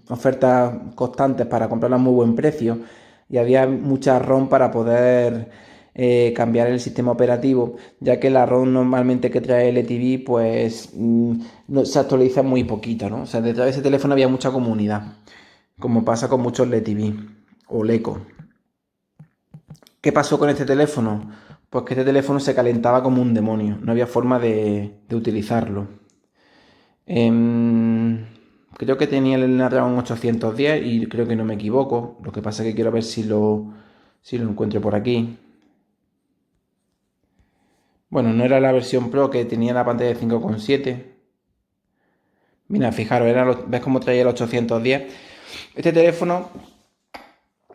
ofertas constantes para comprarlo a muy buen precio, y había mucha ROM para poder cambiar el sistema operativo, ya que la ROM normalmente que trae el LTV pues no, se actualiza muy poquito, ¿no? O sea, detrás de ese teléfono había mucha comunidad. como pasa con muchos LED TV o Leco. ¿Qué pasó con este teléfono? Pues que este teléfono se calentaba como un demonio, no había forma de utilizarlo. Creo que tenía el Snapdragon 810 y creo que no me equivoco. Lo que pasa es que quiero ver si lo encuentro por aquí. Bueno, no era la versión Pro que tenía la pantalla de 5,7. Mira, fijaros, ¿ves cómo traía el 810? Este teléfono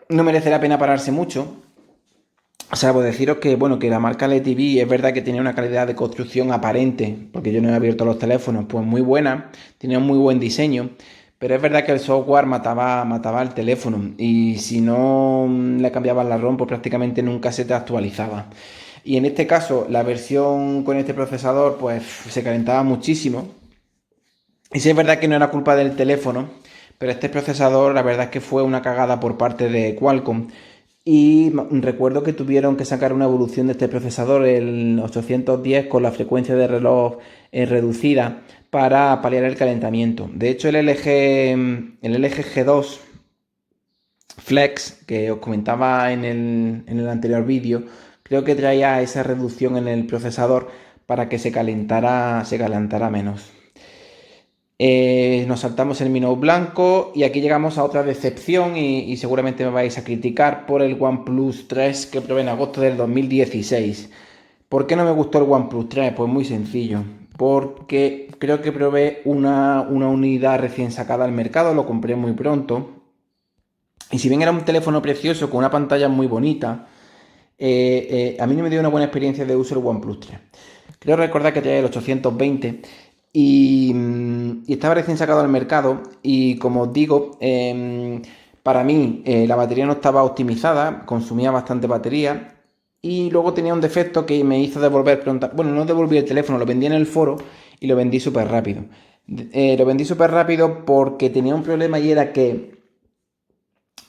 no merece la pena pararse mucho. O sea, pues deciros que, bueno, que la marca LTV es verdad que tenía una calidad de construcción aparente, porque yo no he abierto los teléfonos, pues muy buena, tenía un muy buen diseño, pero es verdad que el software mataba el teléfono y si no le cambiabas la ROM, pues prácticamente nunca se te actualizaba. Y en este caso, la versión con este procesador, pues se calentaba muchísimo. Y sí es verdad que no era culpa del teléfono, pero este procesador, la verdad es que fue una cagada por parte de Qualcomm. Y recuerdo que tuvieron que sacar una evolución de este procesador, el 810, con la frecuencia de reloj reducida para paliar el calentamiento. De hecho, el LG G2 Flex, que os comentaba en el anterior vídeo, creo que traía esa reducción en el procesador para que se calentara menos. Nos saltamos el Mi Note blanco y aquí llegamos a otra decepción y seguramente me vais a criticar por el OnePlus 3 que probé en agosto del 2016. ¿Por qué no me gustó el OnePlus 3? Pues muy sencillo. Porque creo que probé una unidad recién sacada al mercado, lo compré muy pronto. Y si bien era un teléfono precioso con una pantalla muy bonita, a mí no me dio una buena experiencia de uso el OnePlus 3. Creo recordar que traía el 820 y estaba recién sacado al mercado y como os digo, para mí la batería no estaba optimizada, consumía bastante batería y luego tenía un defecto que me hizo devolver pronto. Bueno, no devolví el teléfono, lo vendí en el foro y lo vendí súper rápido. Lo vendí súper rápido porque tenía un problema y era que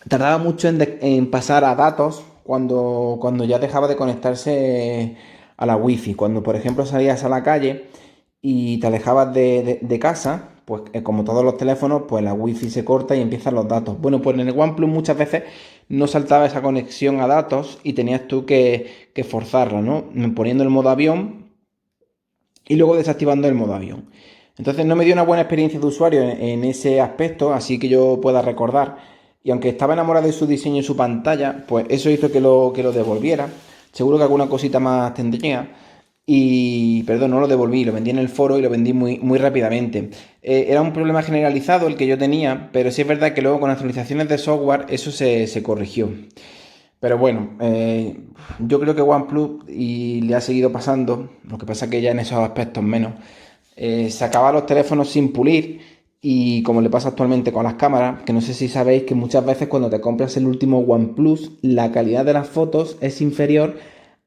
tardaba mucho en pasar a datos cuando ya dejaba de conectarse a la wifi. Cuando, por ejemplo, salías a la calle y te alejabas de casa, pues como todos los teléfonos, pues la wifi se corta y empiezan los datos. Bueno, pues en el OnePlus muchas veces no saltaba esa conexión a datos y tenías tú que forzarla, ¿no? Poniendo el modo avión y luego desactivando el modo avión. Entonces no me dio una buena experiencia de usuario en ese aspecto, así que yo pueda recordar. Y aunque estaba enamorado de su diseño y su pantalla, pues eso hizo que lo devolviera. Seguro que alguna cosita más tendría. Y, perdón, no lo devolví, lo vendí en el foro y lo vendí muy, muy rápidamente. Era un problema generalizado el que yo tenía, pero sí es verdad que luego con actualizaciones de software eso se corrigió. Pero bueno, yo creo que OnePlus y le ha seguido pasando, lo que pasa que ya en esos aspectos menos, sacaba los teléfonos sin pulir y como le pasa actualmente con las cámaras, que no sé si sabéis que muchas veces cuando te compras el último OnePlus, la calidad de las fotos es inferior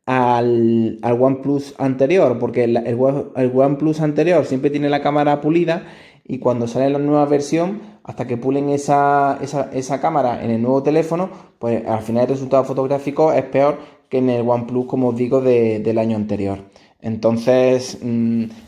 al OnePlus anterior, porque el OnePlus anterior siempre tiene la cámara pulida y cuando sale la nueva versión, hasta que pulen esa cámara en el nuevo teléfono, pues al final el resultado fotográfico es peor que en el OnePlus, como os digo, del año anterior. Entonces,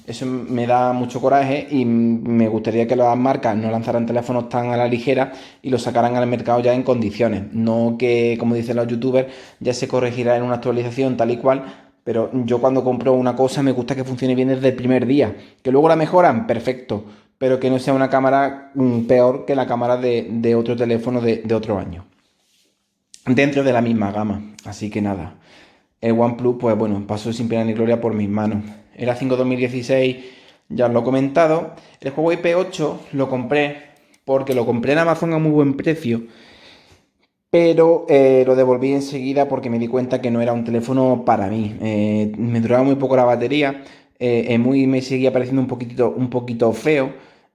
eso me da mucho coraje y me gustaría que las marcas no lanzaran teléfonos tan a la ligera y los sacaran al mercado ya en condiciones. No que, como dicen los youtubers, ya se corregirá en una actualización tal y cual, pero yo cuando compro una cosa me gusta que funcione bien desde el primer día. Que luego la mejoran, perfecto, pero que no sea una cámara peor que la cámara de otro teléfono de otro año. Dentro de la misma gama. Así que nada. El OnePlus, pues bueno, pasó sin pena ni gloria por mis manos. Era 5 2016, ya os lo he comentado. El Huawei P8 lo compré porque lo compré en Amazon a muy buen precio, pero lo devolví enseguida porque me di cuenta que no era un teléfono para mí. Me duraba muy poco la batería, me seguía pareciendo un poquito feo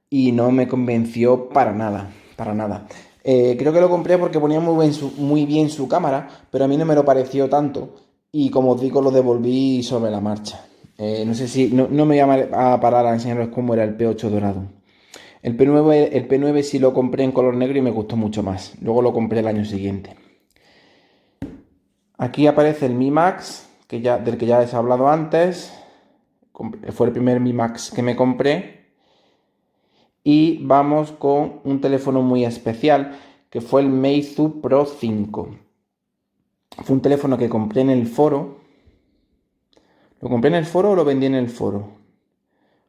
y no me convenció para nada, para nada. Creo que lo compré porque ponía muy bien su cámara, pero a mí no me lo pareció tanto y como os digo lo devolví sobre la marcha. No sé si, no me voy a parar a enseñaros cómo era el P8 dorado. El P9 sí lo compré en color negro y me gustó mucho más. Luego lo compré el año siguiente. Aquí aparece el Mi Max, del que ya les he hablado antes. Fue el primer Mi Max que me compré. Y vamos con un teléfono muy especial que fue el Meizu Pro 5. Fue un teléfono que compré en el foro. ¿Lo compré en el foro o lo vendí en el foro?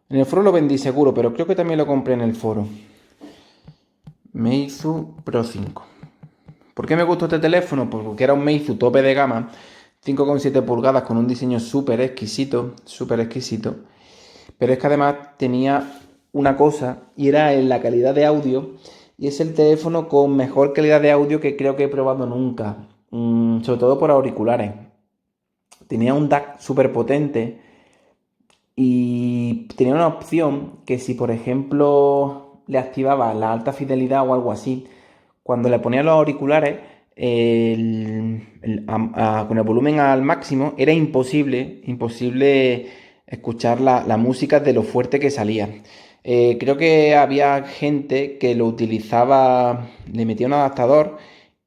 En el foro lo vendí seguro, pero creo que también lo compré en el foro. Meizu Pro 5. ¿Por qué me gustó este teléfono? Pues porque era un Meizu tope de gama, 5,7 pulgadas con un diseño súper exquisito, súper exquisito. Pero es que además tenía una cosa y era en la calidad de audio. Y es el teléfono con mejor calidad de audio que creo que he probado nunca. Sobre todo por auriculares. Tenía un DAC súper potente y tenía una opción que si por ejemplo le activaba la alta fidelidad o algo así, cuando le ponía los auriculares con el volumen al máximo era imposible escuchar la música de lo fuerte que salía. Creo que había gente que lo utilizaba, le metía un adaptador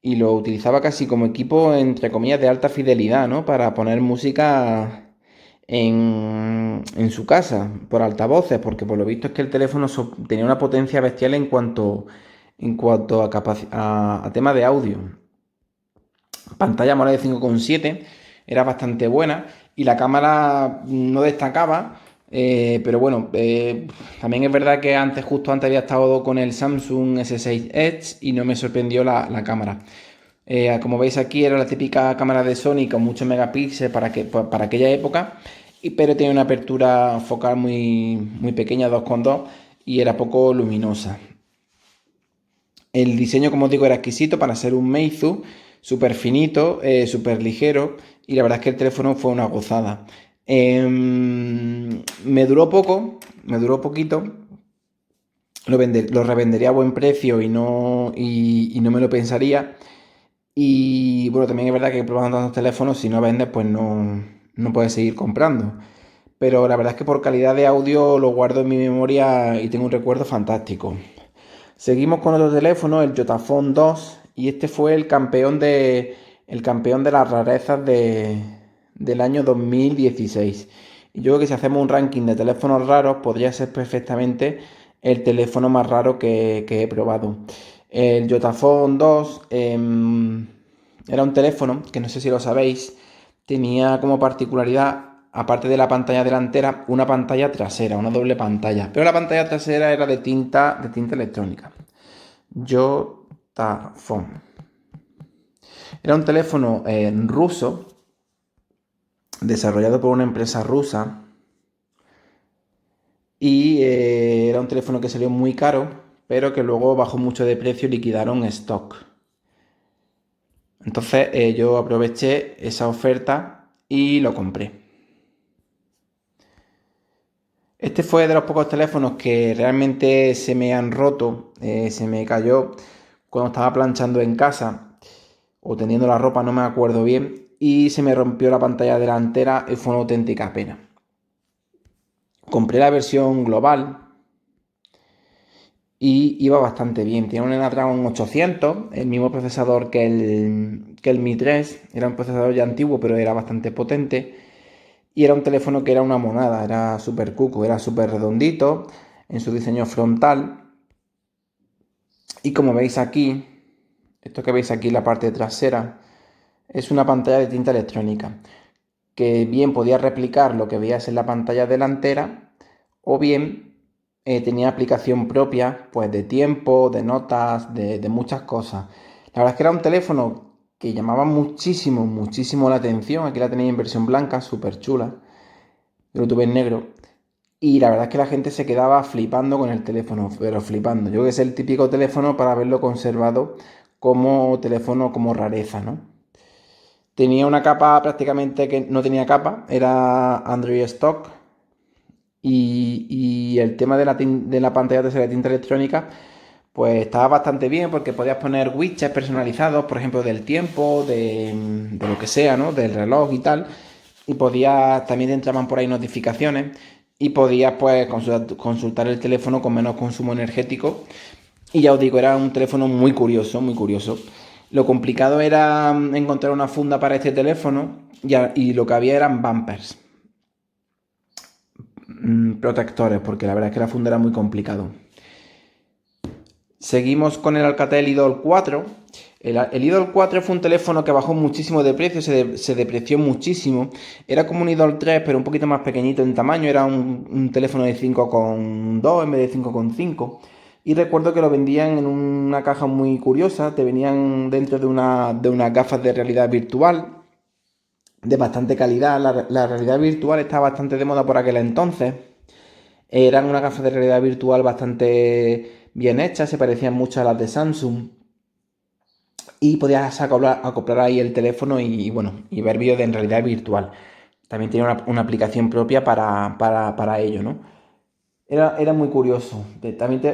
y lo utilizaba casi como equipo, entre comillas, de alta fidelidad, ¿no? Para poner música en su casa por altavoces, porque por lo visto es que el teléfono tenía una potencia bestial en cuanto a tema de audio. Pantalla AMOLED de 5,7, era bastante buena y la cámara no destacaba, pero bueno, también es verdad que justo antes había estado con el Samsung S6 Edge y no me sorprendió la cámara. Como veis aquí era la típica cámara de Sony con muchos megapíxeles para aquella época, pero tenía una apertura focal muy pequeña, 2,2, y era poco luminosa. El diseño, como os digo, era exquisito para ser un Meizu, súper finito, súper ligero, y la verdad es que el teléfono fue una gozada. Me duró poquito, lo revendería a buen precio y no me lo pensaría. Y bueno, también es verdad que probando tantos teléfonos, si no vendes, pues no puedes seguir comprando. Pero la verdad es que por calidad de audio lo guardo en mi memoria y tengo un recuerdo fantástico. Seguimos con otro teléfono, el Yotaphone 2, y este fue el campeón de las rarezas del año 2016. Y yo creo que si hacemos un ranking de teléfonos raros, podría ser perfectamente el teléfono más raro que he probado. El Yotaphone 2 era un teléfono que no sé si lo sabéis, tenía como particularidad, aparte de la pantalla delantera, una pantalla trasera, una doble pantalla. Pero la pantalla trasera era de tinta electrónica. Yotaphone. Era un teléfono ruso, desarrollado por una empresa rusa. Y era un teléfono que salió muy caro, pero que luego bajó mucho de precio y liquidaron stock. Entonces yo aproveché esa oferta y lo compré. Este fue de los pocos teléfonos que realmente se me han roto, se me cayó cuando estaba planchando en casa o tendiendo la ropa, no me acuerdo bien, y se me rompió la pantalla delantera y fue una auténtica pena. Compré la versión global y iba bastante bien. Tiene un Snapdragon 800, el mismo procesador que el Mi 3, era un procesador ya antiguo, pero era bastante potente. Y era un teléfono que era una monada, era súper cuco, era súper redondito en su diseño frontal. Y como veis aquí, esto que veis aquí en la parte trasera, es una pantalla de tinta electrónica, que bien podía replicar lo que veías en la pantalla delantera, o bien tenía aplicación propia, pues de tiempo, de notas, de muchas cosas. La verdad es que era un teléfono que llamaba muchísimo la atención. Aquí la tenéis en versión blanca, súper chula. Yo lo tuve en negro. Y la verdad es que la gente se quedaba flipando con el teléfono, pero flipando. Yo creo que es el típico teléfono para haberlo conservado como teléfono, como rareza, ¿no? Tenía una capa prácticamente que no tenía capa, era Android Stock. Y el tema de la pantalla de tinta electrónica, pues estaba bastante bien porque podías poner widgets personalizados, por ejemplo, del tiempo, de lo que sea, ¿no? Del reloj y tal. Y también te entraban por ahí notificaciones y podías pues consultar el teléfono con menos consumo energético. Y ya os digo, era un teléfono muy curioso, muy curioso. Lo complicado era encontrar una funda para este teléfono y lo que había eran bumpers, protectores, porque la verdad es que la funda era muy complicado. Seguimos con el Alcatel Idol 4. El Idol 4 fue un teléfono que bajó muchísimo de precio, se depreció muchísimo. Era como un Idol 3, pero un poquito más pequeñito en tamaño. Era un teléfono de 5,2 en vez de 5,5. Y recuerdo que lo vendían en una caja muy curiosa. Te venían dentro de unas gafas de realidad virtual de bastante calidad. La realidad virtual estaba bastante de moda por aquel entonces. Eran unas gafas de realidad virtual bastante bien hechas, se parecían mucho a las de Samsung. Y podías acoplar ahí el teléfono y bueno, y ver vídeos en realidad virtual. También tenía una aplicación propia para ello, ¿no? Era muy curioso. También te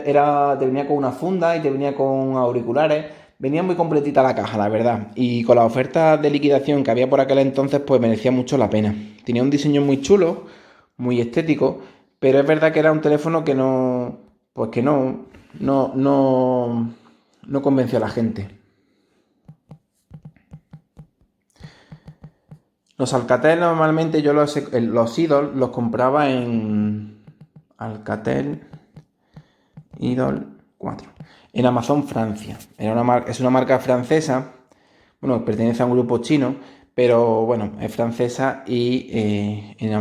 venía con una funda y te venía con auriculares. Venía muy completita la caja, la verdad. Y con la oferta de liquidación que había por aquel entonces, pues merecía mucho la pena. Tenía un diseño muy chulo, muy estético, pero es verdad que era un teléfono que no, pues que no convenció a la gente. Los Alcatel normalmente yo los Idol los compraba en Alcatel Idol 4. En Amazon Francia. Es una marca francesa. Bueno, pertenece a un grupo chino, pero bueno, es francesa y en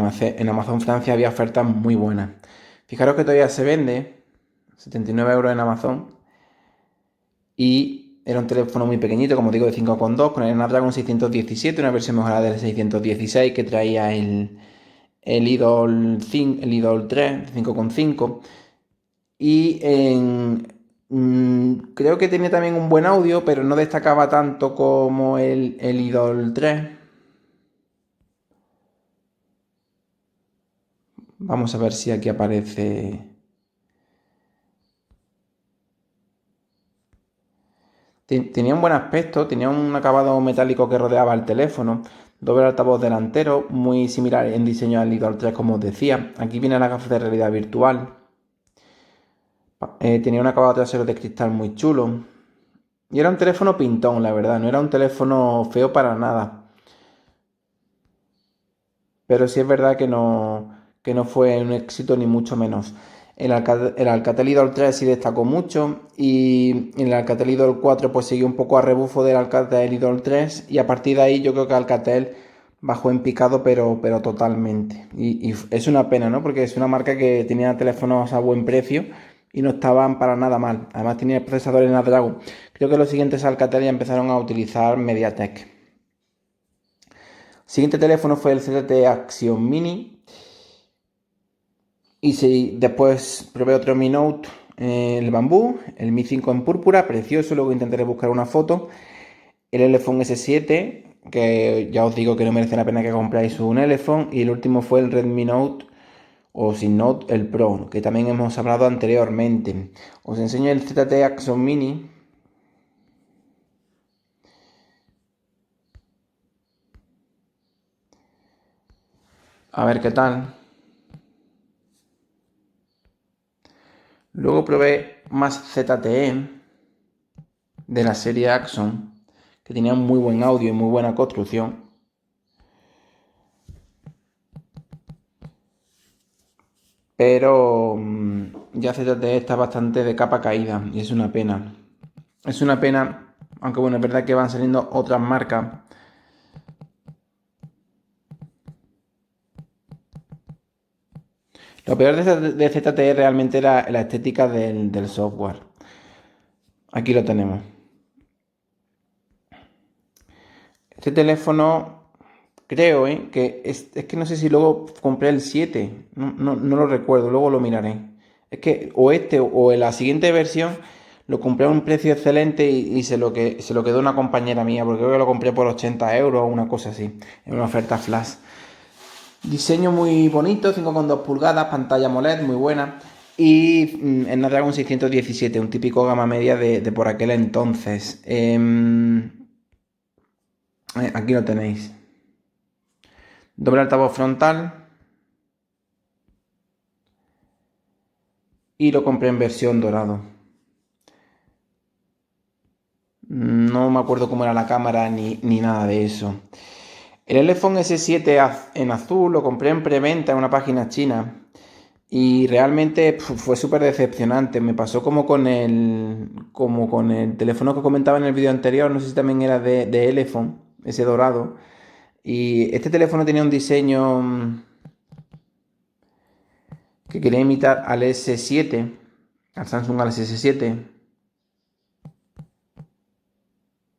Amazon Francia había ofertas muy buenas. Fijaros que todavía se vende 79 euros en Amazon y era un teléfono muy pequeñito, como digo, de 5,2 con el Snapdragon 617, una versión mejorada del 616 que traía el Idol 5, el Idol 3, 5,5. Y creo que tenía también un buen audio, pero no destacaba tanto como el Idol 3. Vamos a ver si aquí aparece. Tenía un buen aspecto, tenía un acabado metálico que rodeaba el teléfono, doble altavoz delantero, muy similar en diseño al Idol 3, como os decía. Aquí viene la gafa de realidad virtual. Tenía un acabado trasero de cristal muy chulo. Y era un teléfono pintón, la verdad, no era un teléfono feo para nada. Pero sí es verdad que no fue un éxito ni mucho menos. El Alcatel Idol 3 sí destacó mucho y el Alcatel Idol 4 pues siguió un poco a rebufo del Alcatel Idol 3 y a partir de ahí yo creo que Alcatel bajó en picado pero totalmente. Y es una pena, ¿no? Porque es una marca que tenía teléfonos a buen precio y no estaban para nada mal. Además tenía procesadores Snapdragon. Creo que los siguientes Alcatel ya empezaron a utilizar MediaTek. Siguiente teléfono fue el ZTE Action Mini. Y si después probé otro Mi Note, el bambú, el Mi 5 en púrpura, precioso. Luego intentaré buscar una foto. El Elephone S7, que ya os digo que no merece la pena que compráis un Elephone. Y el último fue el Redmi Note, o sin Note, el Pro, que también hemos hablado anteriormente. Os enseño el ZTE Action Mini. A ver qué tal. Luego probé más ZTE de la serie Axon, que tenía muy buen audio y muy buena construcción. Pero ya ZTE está bastante de capa caída y es una pena. Es una pena, aunque bueno, es verdad que van saliendo otras marcas. Lo peor de ZTE realmente era la estética del software. Aquí lo tenemos. Este teléfono, creo, que es que no sé si luego compré el 7. No lo recuerdo, luego lo miraré. Es que o este o en la siguiente versión lo compré a un precio excelente y se lo quedó una compañera mía, porque creo que lo compré por 80 euros o una cosa así, en una oferta flash. Diseño muy bonito, 5,2 pulgadas, pantalla AMOLED muy buena. Y en Snapdragon 617, un típico gama media de por aquel entonces. Aquí lo tenéis. Doble altavoz frontal. Y lo compré en versión dorado. No me acuerdo cómo era la cámara ni nada de eso. El iPhone S7 en azul lo compré en preventa en una página china. Y realmente fue súper decepcionante. Me pasó como con el teléfono que comentaba en el vídeo anterior, no sé si también era de Elephone, ese dorado. Y este teléfono tenía un diseño que quería imitar al S7, al Samsung Galaxy S7.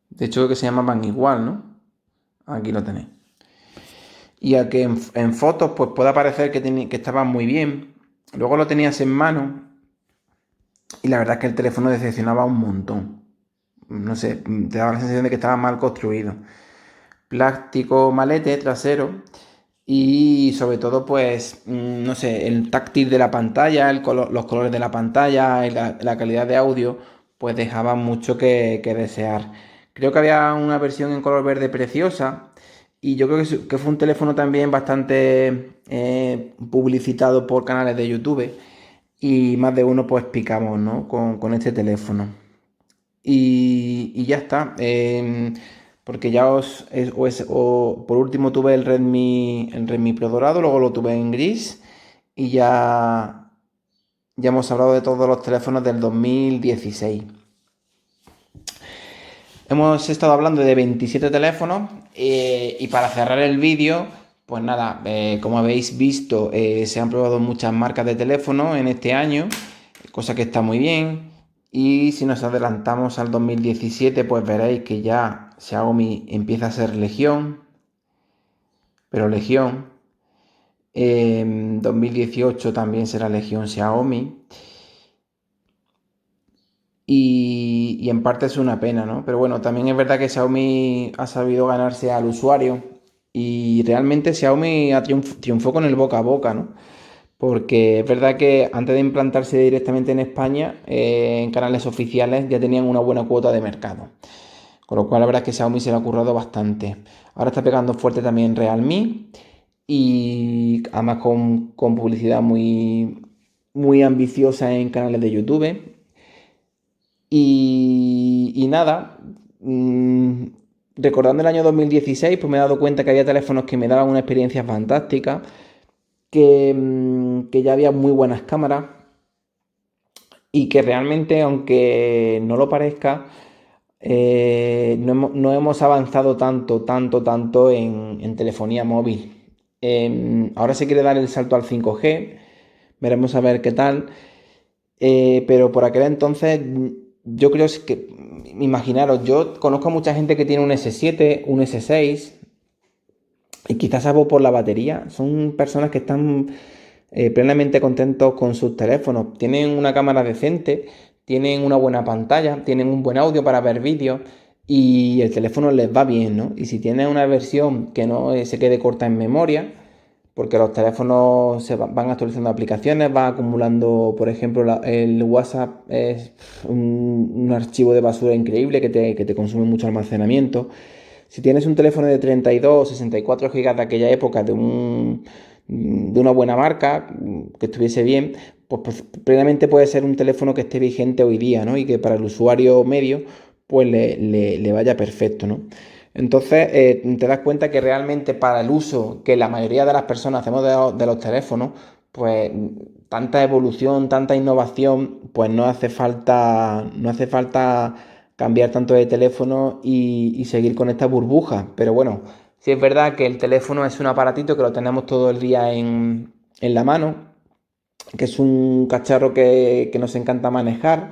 De hecho, creo que se llamaban igual, ¿no? Aquí lo tenéis. Y a que en fotos pues pueda parecer que estaba muy bien. Luego lo tenías en mano y la verdad es que el teléfono decepcionaba un montón. No sé, te daba la sensación de que estaba mal construido. Plástico malete trasero y sobre todo pues, no sé, el táctil de la pantalla, los colores de la pantalla y la calidad de audio pues dejaban mucho que desear. Creo que había una versión en color verde preciosa y yo creo que fue un teléfono también bastante publicitado por canales de YouTube y más de uno pues picamos, ¿no? Con este teléfono. Y ya está. Porque ya por último tuve el Redmi Pro dorado, luego lo tuve en gris y ya hemos hablado de todos los teléfonos del 2016. Hemos estado hablando de 27 teléfonos y para cerrar el vídeo, pues nada, como habéis visto, se han probado muchas marcas de teléfono en este año, cosa que está muy bien. Y si nos adelantamos al 2017, pues veréis que ya Xiaomi empieza a ser Legión, pero Legión. En 2018 también será Legión Xiaomi. Y en parte es una pena, ¿no? Pero bueno, también es verdad que Xiaomi ha sabido ganarse al usuario y realmente Xiaomi triunfó con el boca a boca, ¿no? Porque es verdad que antes de implantarse directamente en España, en canales oficiales ya tenían una buena cuota de mercado. Con lo cual la verdad es que Xiaomi se lo ha currado bastante. Ahora está pegando fuerte también Realme y además con publicidad muy ambiciosa en canales de YouTube. Y nada, recordando el año 2016, pues me he dado cuenta que había teléfonos que me daban una experiencia fantástica, que ya había muy buenas cámaras y que realmente, aunque no lo parezca, no hemos avanzado tanto en telefonía móvil. Ahora se quiere dar el salto al 5G, veremos a ver qué tal. Pero por aquel entonces, yo creo que, imaginaros, yo conozco a mucha gente que tiene un S7, un S6, y quizás algo por la batería. Son personas que están plenamente contentos con sus teléfonos. Tienen una cámara decente, tienen una buena pantalla, tienen un buen audio para ver vídeos y el teléfono les va bien, ¿no? Y si tienes una versión que no se quede corta en memoria, porque los teléfonos van actualizando aplicaciones, van acumulando, por ejemplo, el WhatsApp es un archivo de basura increíble que te consume mucho almacenamiento. Si tienes un teléfono de 32 o 64 GB de aquella época de una buena marca, que estuviese bien, pues plenamente puede ser un teléfono que esté vigente hoy día, ¿no? Y que para el usuario medio, pues le vaya perfecto, ¿no? Entonces, te das cuenta que realmente para el uso que la mayoría de las personas hacemos de los teléfonos, pues tanta evolución, tanta innovación, pues no hace falta cambiar tanto de teléfono y seguir con esta burbuja. Pero bueno, sí es verdad que el teléfono es un aparatito que lo tenemos todo el día en la mano, que es un cacharro que nos encanta manejar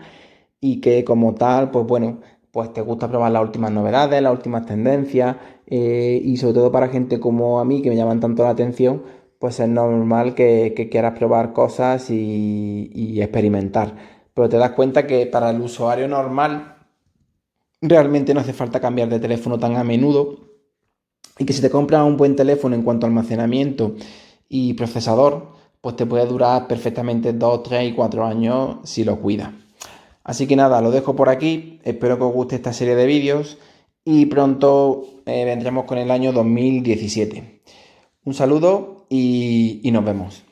y que como tal, pues bueno, pues te gusta probar las últimas novedades, las últimas tendencias y sobre todo para gente como a mí que me llaman tanto la atención, pues es normal que quieras probar cosas y experimentar. Pero te das cuenta que para el usuario normal realmente no hace falta cambiar de teléfono tan a menudo y que si te compras un buen teléfono en cuanto a almacenamiento y procesador, pues te puede durar perfectamente 2, 3 y 4 años si lo cuidas. Así que nada, lo dejo por aquí, espero que os guste esta serie de vídeos y pronto vendremos con el año 2017. Un saludo y nos vemos.